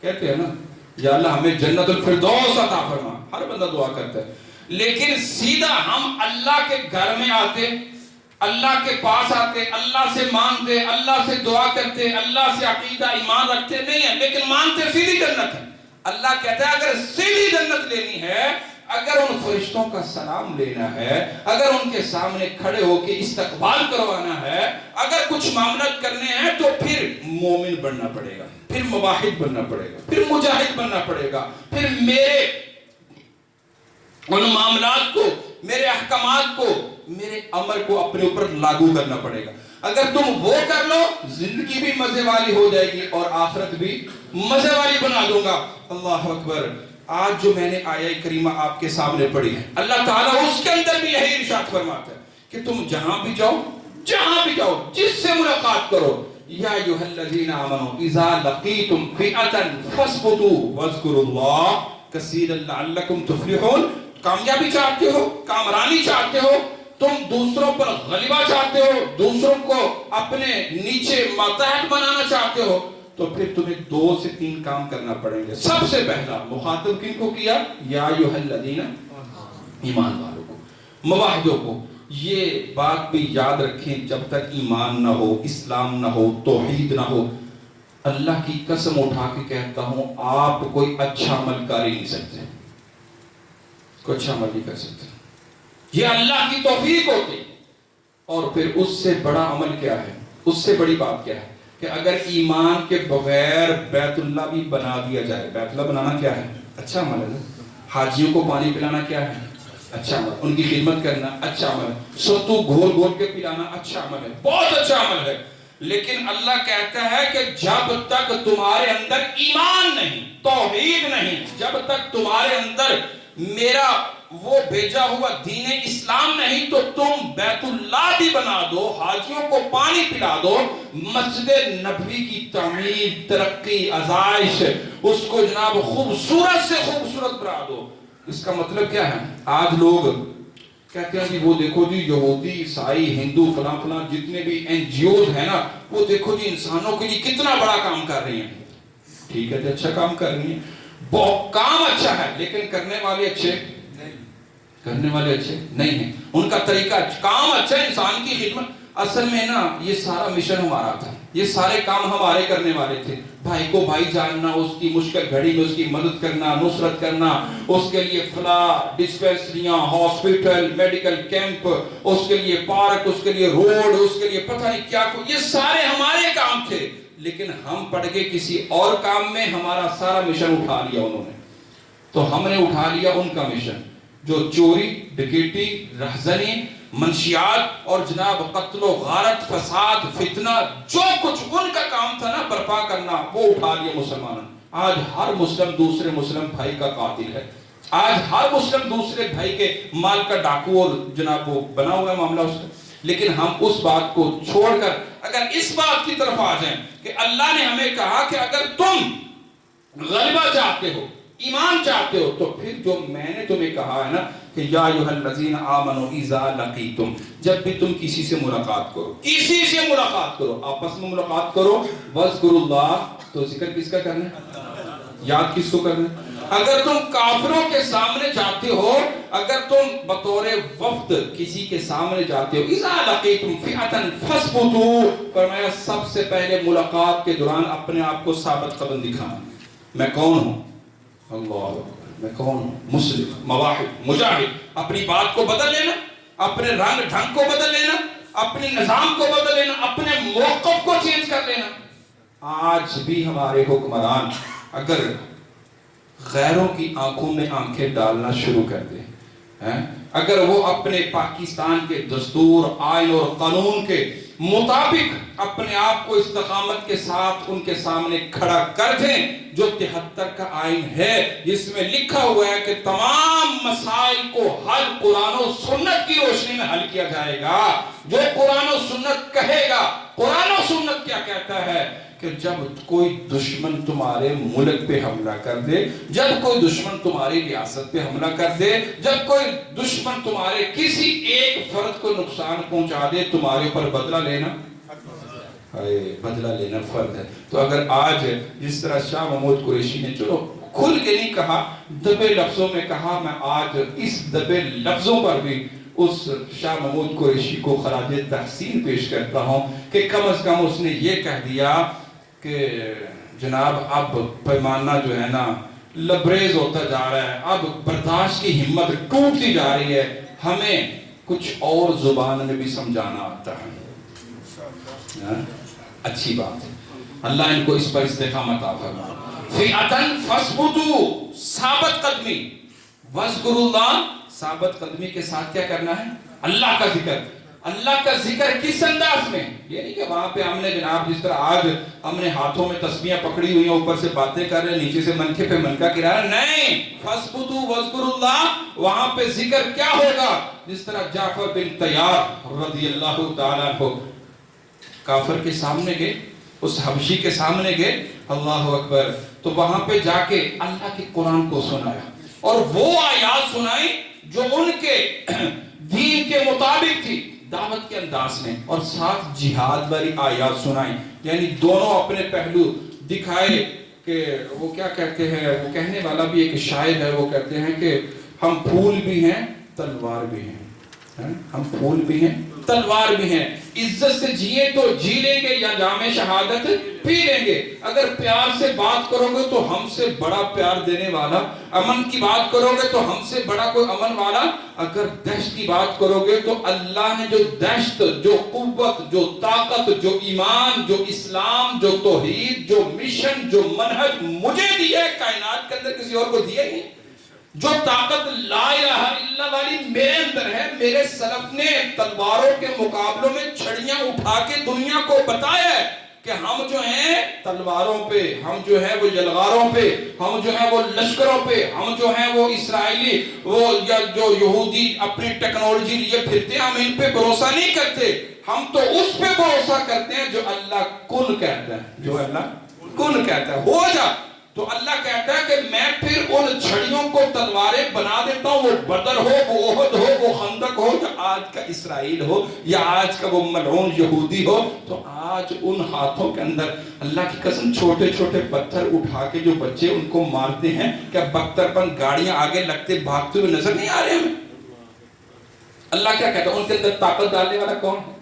کہتے ہیں نا یا اللہ ہمیں جنت الفردوس عطا فرما، ہر بندہ دعا کرتا ہے، لیکن سیدھا ہم اللہ کے گھر میں آتے، اللہ کے پاس آتے، اللہ سے مانگتے، اللہ سے دعا کرتے، اللہ سے عقیدہ ایمان رکھتے نہیں ہیں، لیکن مانتے سیدھی جنت ہے۔ اللہ کہتا ہے اگر سیدھی جنت لینی ہے، اگر ان فرشتوں کا سلام لینا ہے، اگر ان کے سامنے کھڑے ہو کے استقبال کروانا ہے، اگر کچھ معاملات کرنے ہیں، تو پھر مومن بننا پڑے گا، پھر مواحد بننا پڑے گا، پھر مجاہد بننا پڑے گا، پھر میرے ان معاملات کو، میرے احکامات کو، میرے عمل کو اپنے اوپر لاگو کرنا پڑے گا۔ اگر تم وہ کر لو، زندگی بھی مزے والی ہو جائے گی اور آخرت بھی مزے والی بنا دوں گا۔ اللہ اکبر۔ آج جو میں نے آیہ کریمہ آپ کے سامنے پڑھی ہے، اللہ تعالیٰ اس کے اندر بھی یہی ارشاد فرماتا ہے کہ تم جہاں بھی جاؤ، جہاں بھی جاؤ، جس سے ملاقات کرو، یا ایھا الذین آمنوا اذا لقیتم فئۃ فاثبتوا واذکروا اللہ کثیرا لعلکم تفلحون۔ کامیابی چاہتے ہو، کامرانی چاہتے ہو، تم دوسروں پر غلبہ چاہتے ہو، دوسروں کو اپنے نیچے ماتحت بنانا چاہتے ہو، تو پھر تمہیں 2 سے 3 کام کرنا پڑیں گے۔ سب سے پہلا مخاطب کن کو کیا؟ یا ایھا الذین، ایمان والوں کو، مواحدوں کو۔ یہ بات بھی یاد رکھیں، جب تک ایمان نہ ہو، اسلام نہ ہو، توحید نہ ہو، اللہ کی قسم اٹھا کے کہتا ہوں آپ کوئی اچھا عمل کر ہی نہیں سکتے، کوئی اچھا عمل نہیں کر سکتے۔ یہ اللہ کی توفیق ہوتی۔ اور پھر اس سے بڑا عمل کیا ہے، اس سے بڑی بات کیا ہے کہ اگر ایمان کے بغیر بیت اللہ بھی بنا دیا جائے، بیت اللہ بنانا کیا ہے؟ اچھا عمل ہے۔ حاجیوں کو پانی پلانا کیا ہے؟ اچھا عمل۔ ان کی خدمت کرنا اچھا عمل ہے۔ ستو گھول گھول کے پلانا اچھا عمل ہے، بہت اچھا عمل ہے۔ لیکن اللہ کہتا ہے کہ جب تک تمہارے اندر ایمان نہیں، توحید نہیں، جب تک تمہارے اندر میرا وہ بھیجا ہوا دین اسلام نہیں، تو تم بیت اللہ بھی بنا دو، حاجیوں کو پانی پلا دو، مسجد نبوی کی تعمیر، ترقی، آزائش، اس کو جناب خوبصورت سے خوبصورت بنا دو۔ اس کا مطلب کیا ہے؟ آج لوگ کہتے ہیں کہ وہ دیکھو جی یہودی، عیسائی، ہندو، فلاں فلاں جتنے بھی NGOs ہیں نا، وہ دیکھو جی انسانوں کے لیے کتنا بڑا کام کر رہی ہیں۔ ٹھیک ہے، اچھا کام کر رہی ہیں، بہت کام اچھا ہے، لیکن کرنے والے اچھے نہیں ہیں۔ ان کا طریقہ کام اچھا ہے، انسان کی خدمت۔ اصل میں نا یہ سارا مشن ہمارا تھا، یہ سارے کام ہمارے کرنے والے تھے۔ بھائی کو بھائی جاننا، اس کی مشکل گھڑی میں اس کی مدد کرنا، نصرت کرنا، اس کے لیے فلاح، ڈسپینسریاں، ہاسپٹل، میڈیکل کیمپ، اس کے لیے پارک، اس کے لیے روڈ، اس کے لیے پتہ نہیں کیا، یہ سارے ہمارے کام تھے۔ لیکن ہم پڑ گئے کسی اور کام میں، ہمارا سارا مشن اٹھا لیا انہوں نے۔ تو ہم نے اٹھا لیا ان کا مشن، جو چوری، ڈکیٹی، رہزنی، منشیات اور جناب قتل و غارت، فساد، فتنہ، جو کچھ ان کا کام تھا نا برپا کرنا، وہ اٹھا لیا مسلمانوں۔ آج ہر مسلم دوسرے مسلم بھائی کا قاتل ہے، آج ہر مسلم دوسرے بھائی کے مال کا ڈاکو، اور جناب وہ بنا ہوا ہے معاملہ اس کا۔ لیکن ہم اس بات کو چھوڑ کر اگر اس بات کی طرف آ جائیں کہ اللہ نے ہمیں کہا کہ اگر تم غلبہ چاہتے ہو، ایمان چاہتے ہو، تو پھر جو میں نے تمہیں کہا ہے نا کہ یا ایھا الذین آمنوا اذا لقیتم، جب بھی تم کسی سے ملاقات کرو، کسی سے ملاقات کرو، آپس میں ملاقات کرو، واذکروا اللہ، تو ذکر کس کا کرنا ہے؟ یاد کس کو کرنا ہے؟ اگر تم کافروں کے سامنے جاتے ہو، اگر تم بطور وفد کسی کے سامنے جاتے ہو، اذا لقیتم فئۃ فاثبتوا، فرمایا سب سے پہلے ملاقات کے دوران اپنے آپ کو ثابت قدم دکھانا، میں کون ہوں، اللہ میں کون ہوں، مسلم، مواحد، مجاہد۔ اپنی بات کو بدل لینا، اپنے رنگ ڈھنگ کو بدل لینا، اپنے نظام کو بدل لینا، اپنے موقف کو چینج کر لینا۔ آج بھی ہمارے حکمران اگر غیروں کی آنکھوں میں آنکھیں ڈالنا شروع کر دیں، اگر وہ اپنے پاکستان کے دستور، آئین اور قانون کے مطابق اپنے آپ کو استقامت کے ساتھ ان کے سامنے کھڑا کر دیں، جو 73 کا آئین ہے جس میں لکھا ہوا ہے کہ تمام مسائل کو حل قرآن و سنت کی روشنی میں حل کیا جائے گا، جو قرآن و سنت کہے گا۔ قرآن و سنت کیا کہتا ہے کہ جب کوئی دشمن تمہارے ملک پہ حملہ کر دے، جب کوئی دشمن تمہاری ریاست پہ حملہ کر دے، جب کوئی دشمن تمہارے کسی ایک فرد کو نقصان پہنچا دے، تمہارے اوپر بدلہ لینا بدلہ لینا فرض ہے. تو اگر آج جس طرح شاہ محمود قریشی نے چلو کھل کے نہیں کہا، دبے لفظوں میں کہا، میں آج اس دبے لفظوں پر بھی اس شاہ محمود قریشی کو خراج تحسین پیش کرتا ہوں کہ کم از کم اس نے یہ کہہ دیا کہ جناب اب پیمانہ جو ہے نا لبریز ہوتا جا رہا ہے، اب برداشت کی ہمت ٹوٹتی جا رہی ہے، ہمیں کچھ اور زبان میں بھی سمجھانا آتا ہے. اچھی بات ہے، اللہ ان کو اس پر استقامت عطا فرمائے. فِئَةً فَاثْبُتُوا، ثابت قدمی، وَاذْكُرُوا اللَّهَ، ثابت قدمی کے ساتھ کیا کرنا ہے؟ اللہ کا ذکر. اللہ کا ذکر کس انداز میں؟ یہ نہیں کہ وہاں پہ ہم نے جناب جس طرح آج ہم نے ہاتھوں میں تسبیحیں پکڑی ہوئی ہیں، اوپر سے باتیں کر رہے ہیں، نیچے سے منکے پہ منکا گرا رہے ہیں. نہیں، فَاثْبُتُوا وَاذْكُرُوا اللَّهَ، وہاں پہ ذکر کیا ہوگا؟ جس طرح جعفر بن طیار رضی اللہ تعالیٰ عنہ کافر کے سامنے گئے، اس حبشی کے سامنے گئے، اللہ اکبر، تو وہاں پہ جا کے اللہ کے قرآن کو سنایا اور وہ آیات سنائی جو ان کے دین کے مطابق تھی دعوت کے انداز میں، اور ساتھ جہاد والی آیات سنائی. یعنی دونوں اپنے پہلو دکھائے کہ وہ کیا کہتے ہیں، وہ کہنے والا بھی ایک شاعر ہے، وہ کہتے ہیں کہ ہم پھول بھی ہیں تلوار بھی ہیں، ہم پھول بھی ہیں تلوار بھی ہیں، عزت سے جیے تو جی لیں گے یا جام شہادت پی لیں گے. اگر پیار سے بات کرو گے تو ہم سے بڑا پیار دینے والا، امن کی بات کرو گے تو ہم سے بڑا کوئی امن والا، اگر دہشت کی بات کرو گے تو اللہ نے جو دہشت، جو قوت، جو طاقت، جو ایمان، جو اسلام، جو توحید، جو مشن، جو منہج مجھے دیا ہے، کائنات کے اندر کسی اور کو دیا نہیں. جو طاقت لا الہ الا اللہ والی میرے اندر ہے. میرے سلف نے تلواروں کے مقابلوں میں چھڑیاں اٹھا کے دنیا کو بتایا ہے کہ ہم جو ہیں تلواروں پہ، ہم جو ہیں وہ یلغاروں پہ، ہم جو ہیں وہ لشکروں پہ، ہم جو ہیں وہ اسرائیلی وہ یا جو یہودی اپنی ٹیکنالوجی لیے پھرتے ہیں، ہم ان پہ بھروسہ نہیں کرتے. ہم تو اس پہ بھروسہ کرتے ہیں جو اللہ کن کہتا ہے، جو اللہ کن کہتا ہے ہو جا. تو اللہ کہتا ہے کہ میں پھر ان چھڑیوں کو تلواریں بنا دیتا ہوں، وہ بدر ہو، وہ احد ہو، وہ خندق ہو، یا آج کا اسرائیل ہو، یا آج کا وہ ملعون یہودی ہو. تو آج ان ہاتھوں کے اندر اللہ کی قسم چھوٹے چھوٹے پتھر اٹھا کے جو بچے ان کو مارتے ہیں، کیا بختر پن گاڑیاں آگے لگتے بھاگتے ہوئے نظر نہیں آ رہے ہمیں؟ اللہ کیا کہتا ہے؟ ان کے اندر طاقت ڈالنے والا کون ہے؟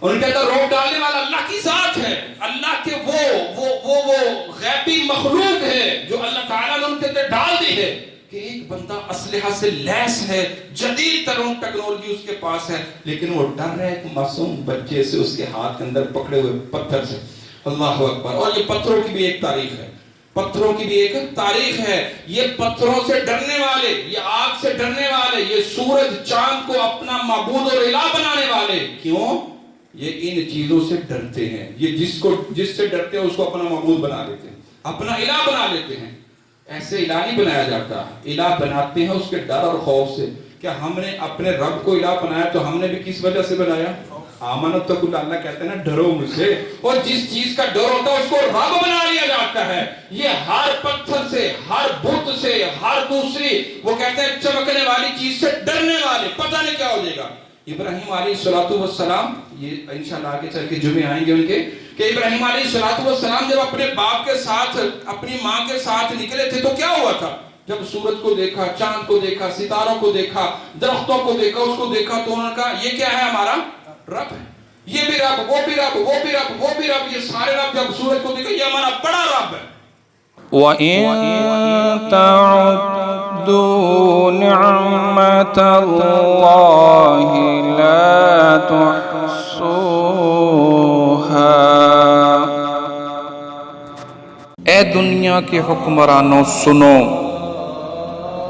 ان کے اندر روح ڈالنے والا اللہ کی ذات ہے. اللہ کے وہ غیبی مخلوق ہے جو اللہ تعالیٰ نے ان کے اندر ڈال دی ہے کہ ایک بندہ اسلحہ سے لیس ہے، جدید ترین ٹیکنالوجی اس کے پاس ہے، لیکن وہ ڈر رہا ہے ایک معصوم بچے سے، اس کے ہاتھ کے اندر پکڑے ہوئے پتھر سے. اللہ اکبر. اور یہ پتھروں کی بھی ایک تاریخ ہے، پتھروں کی بھی ایک تاریخ ہے. یہ پتھروں سے ڈرنے والے، یہ آگ سے ڈرنے والے، یہ سورج چاند کو اپنا معبود اور الہ بنانے والے، کیوں؟ یہ ان چیزوں سے ڈرتے ہیں. یہ جس سے ڈرتے ہیں اس کو اپنا معبود بنا لیتے ہیں، اپنا الہ بنا لیتے ہیں. ایسے الہ نہیں بنایا جاتا. الہ بناتے ہیں اس کے ڈر اور خوف سے. کیا ہم نے اپنے رب کو الہ بنایا تو ہم نے بھی کس وجہ سے بنایا؟ آمنت تو کل اللہ کہتے ہیں نا ڈرو مجھ سے. اور جس چیز کا ڈر ہوتا ہے اس کو رب بنا لیا جاتا ہے. یہ ہر پتھر سے، ہر بت سے، ہر دوسری وہ کہتے ہیں چمکنے والی چیز سے ڈرنے والے، پتہ نہیں کیا ہو جائے گا. ابراہیم علیہ السلام، یہ انشاءاللہ آگے چل کے جمعے آئیں گے ان کے، کہ ابراہیم علیہ السلام جب اپنے باپ کے ساتھ، اپنی ماں کے ساتھ نکلے تھے تو کیا ہوا تھا؟ جب سورج کو دیکھا، چاند کو دیکھا، ستاروں کو دیکھا، درختوں کو دیکھا، اس کو دیکھا تو انہوں نے کہا یہ کیا ہے؟ ہمارا رب ہے. یہ بھی رب، وہ بھی رب، وہ بھی رب، وہ بھی رب، یہ سارے رب. جب سورج کو دیکھا یہ ہمارا بڑا رب ہے. وَإِن تَعُدُّوا نِعْمَةَ اللَّهِ لَا تُحْصُوهَا. اے دنیا کے حکمرانوں سنو،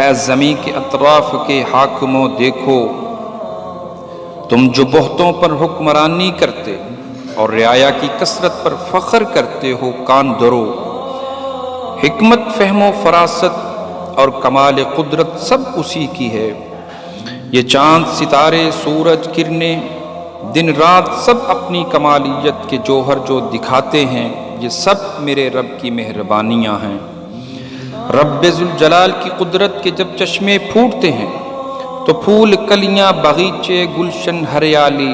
اے زمین کے اطراف کے حاکموں دیکھو، تم جو بہتوں پر حکمرانی کرتے اور رعایا کی کثرت پر فخر کرتے ہو، کان دھرو. حکمت، فہم و فراست اور کمال قدرت سب اسی کی ہے. یہ چاند، ستارے، سورج، کرنیں، دن رات سب اپنی کمالیت کے جوہر جو دکھاتے ہیں، یہ سب میرے رب کی مہربانیاں ہیں. رب ذوالجلال کی قدرت کے جب چشمے پھوٹتے ہیں تو پھول، کلیاں، باغیچے، گلشن، ہریالی